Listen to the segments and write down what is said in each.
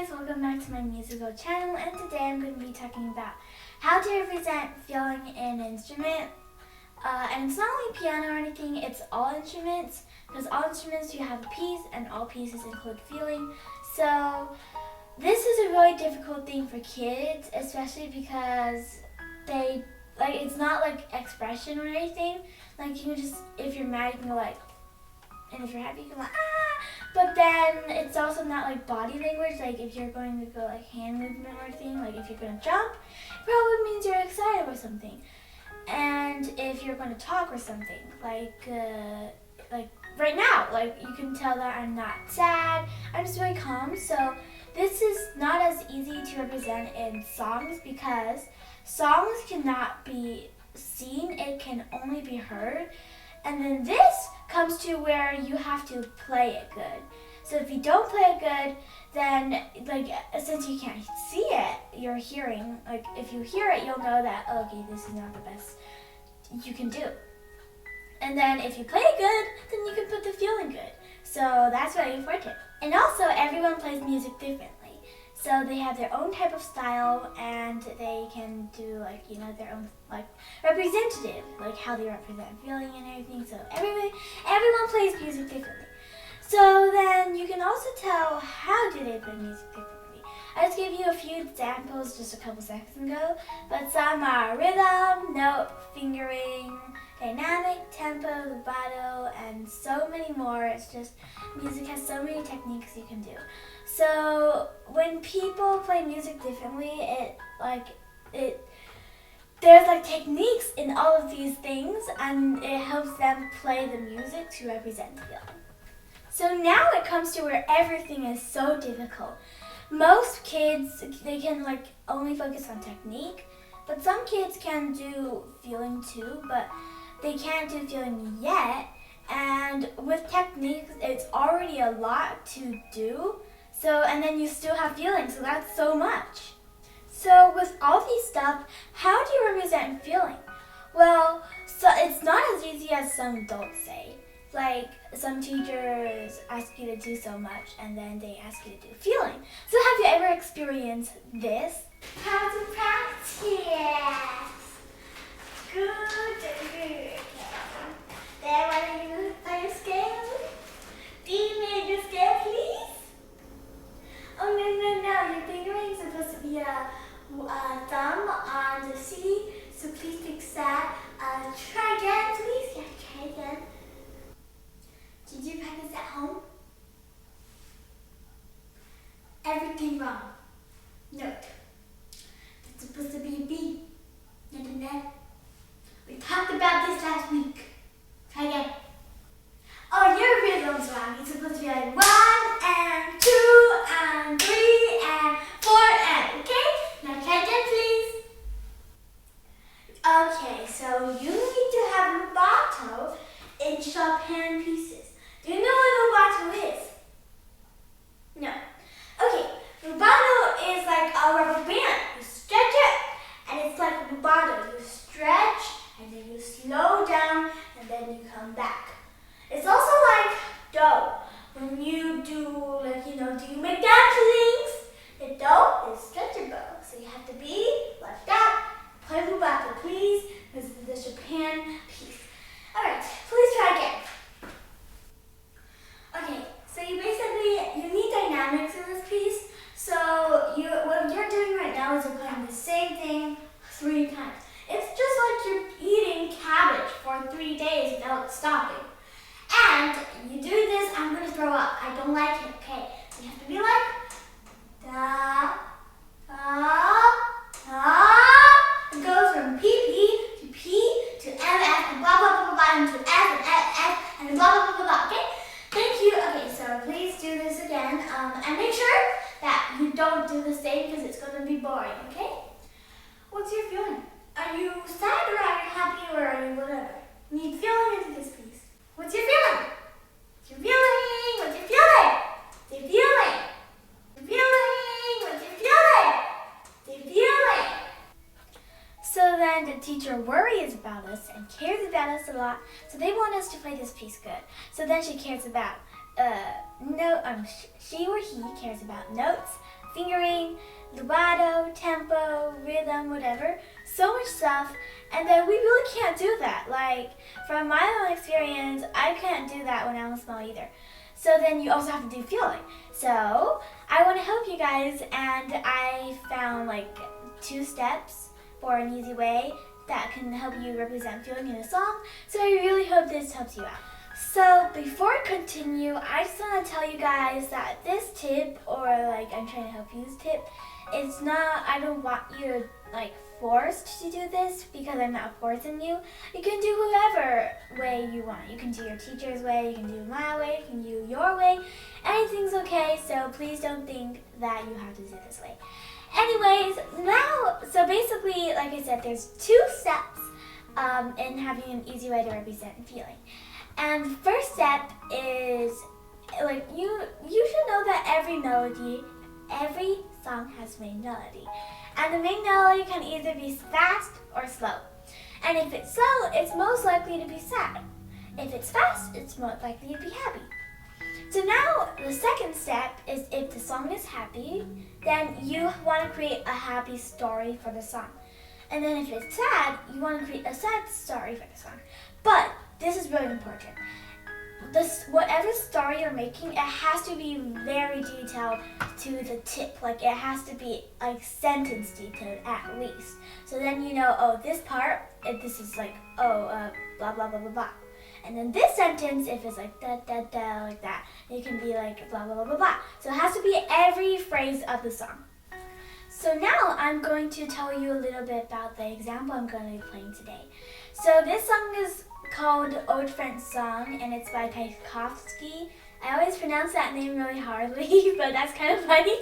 guys, welcome back to my musical channel, and today I'm going to be talking about how to represent feeling in an instrument. And it's not only piano or anything, it's all instruments, because all instruments you have a piece and all pieces include feeling. So this is a really difficult thing for kids, especially because it's not like expression or anything. Like you can just, if you're mad you can go like, and if you're happy you can go but then it's also not like body language. Like if you're going to go like hand movement or anything, like if you're going to jump, it probably means you're excited or something. And if you're going to talk or something, like right now, like you can tell that I'm not sad, I'm just really calm. So this is not as easy to represent in songs because songs cannot be seen, it can only be heard. And then this comes to where you have to play it good. So if you don't play it good, then since you can't see it, you're hearing, like if you hear it, you'll know that, okay, this is not the best you can do. And then if you play it good, then you can put the feeling good. So that's really important. And also everyone plays music differently. So they have their own type of style and they can do their own representative, like how they represent feeling and everything. So everyone plays music differently. So then you can also tell how do they play music differently. I just gave you a few examples just a couple seconds ago, but some are rhythm, note, fingering, dynamic, tempo, vibrato, and so many more. It's just music has so many techniques you can do. So when people play music differently, there's techniques in all of these things, and it helps them play the music to represent feeling. So now it comes to where everything is so difficult. Most kids, they can only focus on technique, but some kids can do feeling too, but they can't do feeling yet. And with techniques, it's already a lot to do. And then you still have feelings, so that's so much. So with all these stuff, how do you represent feeling? Well, so it's not as easy as some adults say. Like some teachers ask you to do so much and then they ask you to do feeling. So have you ever experienced this? How to practice. Good. Then when you play a scale, D major scale, please. Oh, no. Your fingering is supposed to be a thumb on the C, so please fix that. Try again, please. Yeah, try again. Did you practice at home? Everything wrong. Note. It's supposed to be a B. No. We talked about this last week. Try again. Oh, your rhythm's wrong. It's supposed to be like 1 and 2 and 3 and 4 and, okay? Now try again, please. Okay, so you need to have rubato in Chopin pieces. Do you know what rubato is? No. Okay, rubato is like a rubber band. You stretch it, and it's like rubato. You stretch, and then you slow down, and then you come back. It's also like do. When you do, do you make dumplings? The dough is stretchable, so you have to be like that. Play rubato, please. This is the Chopin piece. All right, please try again. Okay, so you need dynamics in this piece. So what you're doing right now is you're playing the same thing 3 times. It's just like you're eating cabbage for 3 days without stopping. And you do this, I'm going to throw up. I don't like it, okay? So you have to be like, da, da. It goes from P to P to MF and blah, blah, blah, blah, and to F and F and blah, blah, blah, blah, blah, okay? Thank you. Okay, so please do this again. And make sure that you don't do the same because it's going to be boring, okay? What's your feeling? Are you sad or are you happy or are you whatever? You need feeling into this piece. What's your feeling? What's your feeling? What's your feeling? What's your feeling? What's your feeling? What's your feeling? What's your feeling? So then the teacher worries about us and cares about us a lot. So they want us to play this piece good. So then she cares about she or he cares about notes, fingering, vibrato, tempo, rhythm, whatever. So much stuff. And then we really can't do that. Like, from my own experience, I couldn't do that when I was small either. So then you also have to do feeling. So I want to help you guys, and I found like 2 steps for an easy way that can help you represent feeling in a song. So I really hope this helps you out. So before I continue, I just want to tell you guys that this tip, or like I'm trying to help you this tip, it's not, I don't want you to like forced to do this because I'm not forcing you. You can do whoever way you want. You can do your teacher's way, you can do my way, you can do your way. Anything's okay, so please don't think that you have to do this way. Anyways, now, so basically, like I said, there's 2 steps in having an easy way to represent feeling. And the first step is, like, you should know that every song has main melody. And the main melody can either be fast or slow. And if it's slow, it's most likely to be sad. If it's fast, it's most likely to be happy. So now the second step is, if the song is happy, then you want to create a happy story for the song. And then if it's sad, you want to create a sad story for the song. But this is really important. Whatever story you're making, it has to be very detailed to the tip. Like, it has to be like sentence detailed at least. So then you know, oh, this part, if this is like, blah, blah, blah, blah, blah. And then this sentence, if it's like da, da, da, like that, it can be like blah, blah, blah, blah, blah. So it has to be every phrase of the song. So now I'm going to tell you a little bit about the example I'm going to be playing today. So this song is called Old Friend's Song, and it's by Tchaikovsky. I always pronounce that name really hardly, but that's kind of funny.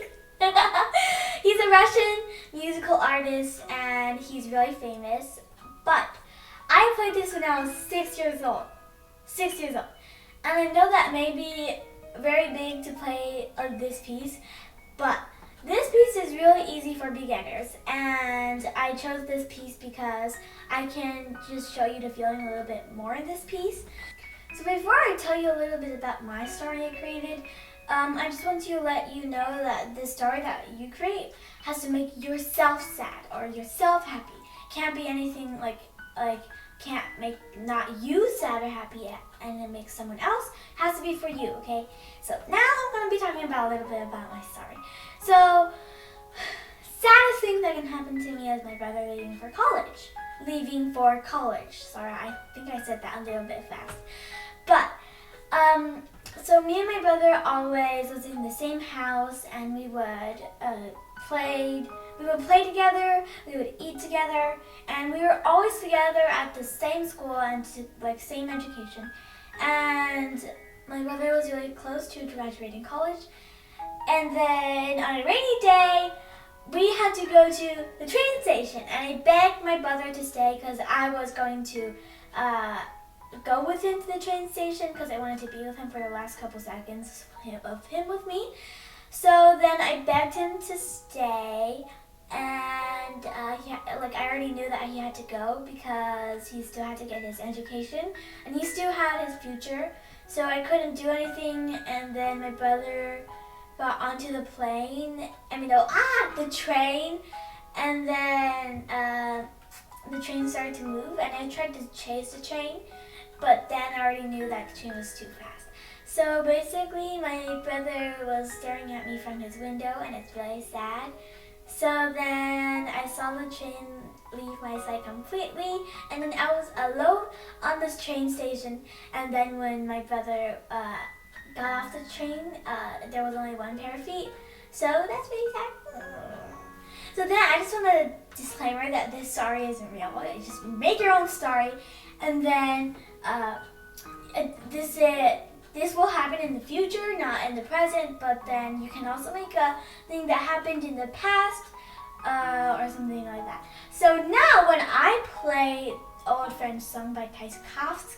He's a Russian musical artist, and he's really famous. But I played this when I was 6 years old. 6 years old. And I know that may be very big to play this piece, but this piece is really easy for beginners, and I chose this piece because I can just show you the feeling a little bit more in this piece. So before I tell you a little bit about my story I created, I just want to let you know that the story that you create has to make yourself sad or yourself happy. Can't be anything like can't make not you sad or happy and then make someone else. Has to be for you, okay? So now I'm going to be talking about a little bit about my story. So, saddest thing that can happen to me is my brother leaving for college. Sorry, I think I said that a little bit fast. But, so me and my brother always was in the same house, and we would play together, we would eat together, and we were always together at the same school and like same education. And my brother was really close to graduating college. And then on a rainy day, we had to go to the train station, and I begged my brother to stay because I was going to go with him to the train station because I wanted to be with him for the last couple seconds of him with me. So then I begged him to stay, and I already knew that he had to go because he still had to get his education, and he still had his future. So I couldn't do anything, and then my brother got onto the the train, and then the train started to move, and I tried to chase the train, but then I already knew that the train was too fast. So basically, my brother was staring at me from his window, and it's really sad. So then I saw the train leave my sight completely, and then I was alone on this train station, and then when my brother got off the train, there was only 1 pair of feet. So that's really sad. So then I just want a disclaimer that this story isn't real. You just make your own story, and then this will happen in the future, not in the present. But then you can also make a thing that happened in the past, or something like that. So now when I play Old Friend's Song by Tchaikovsky.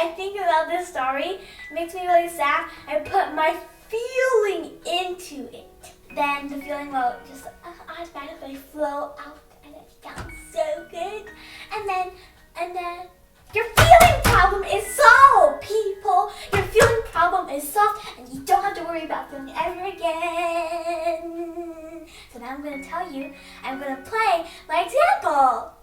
I think about this story. It makes me really sad. I put my feeling into it. Then the feeling will just automatically flow out, and it sounds so good. And then your feeling problem is solved, people. Your feeling problem is soft and you don't have to worry about feeling ever again. So now I'm going to tell you, I'm going to play my example.